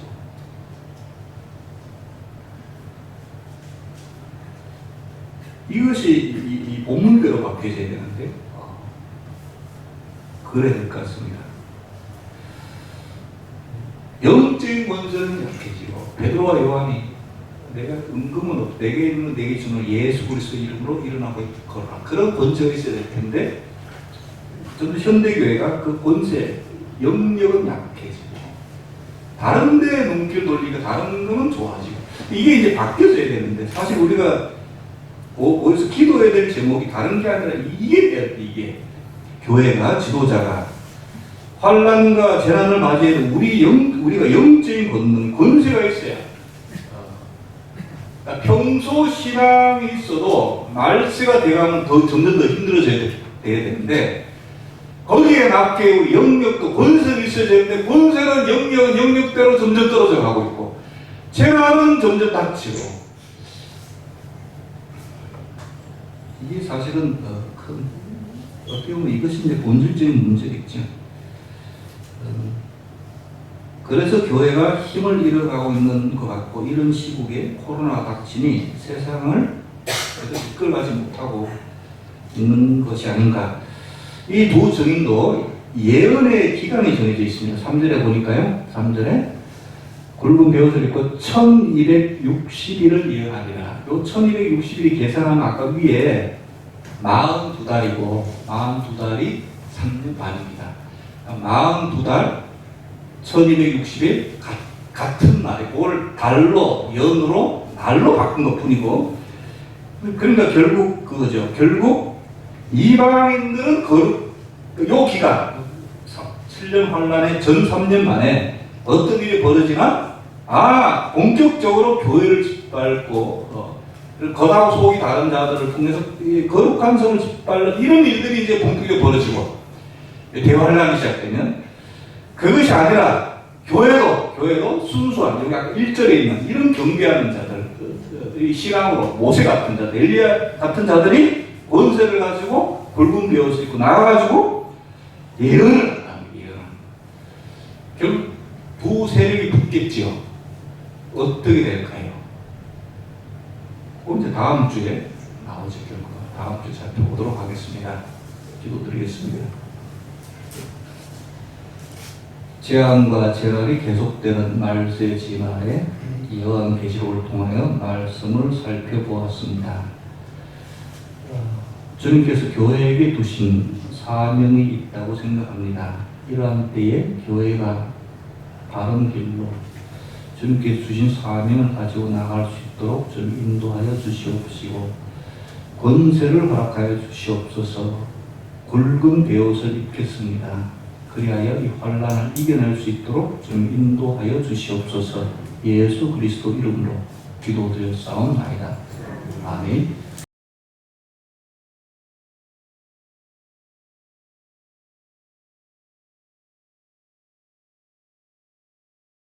이것이 이 본문대로 바뀌어져야 되는데 그래야 될 것 같습니다. 영적인 권세는 약해지고, 베드로와 요한이 내가 은금은 없, 내게 있는 내게 주는 예수 그리스도 이름으로 일어나고 있거라, 그런 권세가 있어야 될 텐데, 좀 현대교회가 그 권세, 영역은 약해지고 다른 데 눈길 돌리고 다른 거는 좋아지고, 이게 이제 바뀌어져야 되는데, 사실 우리가 어디서 기도해야 될 제목이 다른 게 아니라 이게 돼야 돼. 이게 교회가, 지도자가 환난과 재난을 맞이해도 우리가 영적인 권능, 권세가 있어야, 그러니까 평소 신앙이 있어도 말세가 되어가면 점점 더 힘들어져야 돼야 되는데, 거기에 맞게 우리 영역도 권세가 있어야 되는데, 권세는 영역은 영역대로 점점 떨어져 가고 있고, 재난은 점점 닥치고, 이게 사실은 어떻게 보면 이것이 이제 본질적인 문제겠죠. 그래서 교회가 힘을 잃어가고 있는 것 같고, 이런 시국에 코로나가 닥치니 세상을 이끌어가지 못하고 있는 것이 아닌가. 이 두 증인도 예언의 기간이 정해져 있습니다. 3절에 보니까요, 3절에 굵은 베옷을 입고 1260일을 예언하리라. 요 1260일이 계산하면 아까 위에 42달이고 42달이 3년 반입니다. 42달 1260일 같은 날에 그걸 달로, 연으로, 날로 바꾼 것 뿐이고, 그러니까 결국 그거죠. 결국 이방인들은 요 기간 7년 환란의 전 3년 만에 어떤 일이 벌어지나, 본격적으로 교회를 짓밟고 겉하고 속이 다른 자들을 통해서 거룩한 성을 짓밟는 이런 일들이 이제 본격적으로 벌어지고, 대환란이 시작되면, 그것이 아니라 교회도 순수한, 여기 아까 1절에 있는 이런 경배하는 자들, 이 신앙으로 모세 같은 자들, 엘리야 같은 자들이 권세를 가지고 굵은 베옷을 입고 나와가지고 예언을 합니다. 결국 두 세력이 붙겠지요. 어떻게 될까요? 이제 다음 주에 나오죠. 결과가 다음 주에 살펴보도록 하겠습니다. 기도드리겠습니다. 재앙과 재난이 계속되는 말세 진화에 요한 계시록을 통하여 말씀을 살펴보았습니다. 주님께서 교회에게 두신 사명이 있다고 생각합니다. 이러한 때에 교회가 바른 길로 주님께서 주신 사명을 가지고 나갈 수 있도록 좀 인도하여 주시옵시고, 권세를 허락하여 주시옵소서. 굵은 베옷을 입겠습니다. 그리하여 이 환난을 이겨낼 수 있도록 좀 인도하여 주시옵소서. 예수 그리스도 이름으로 기도드렸사옵나이다. 아멘.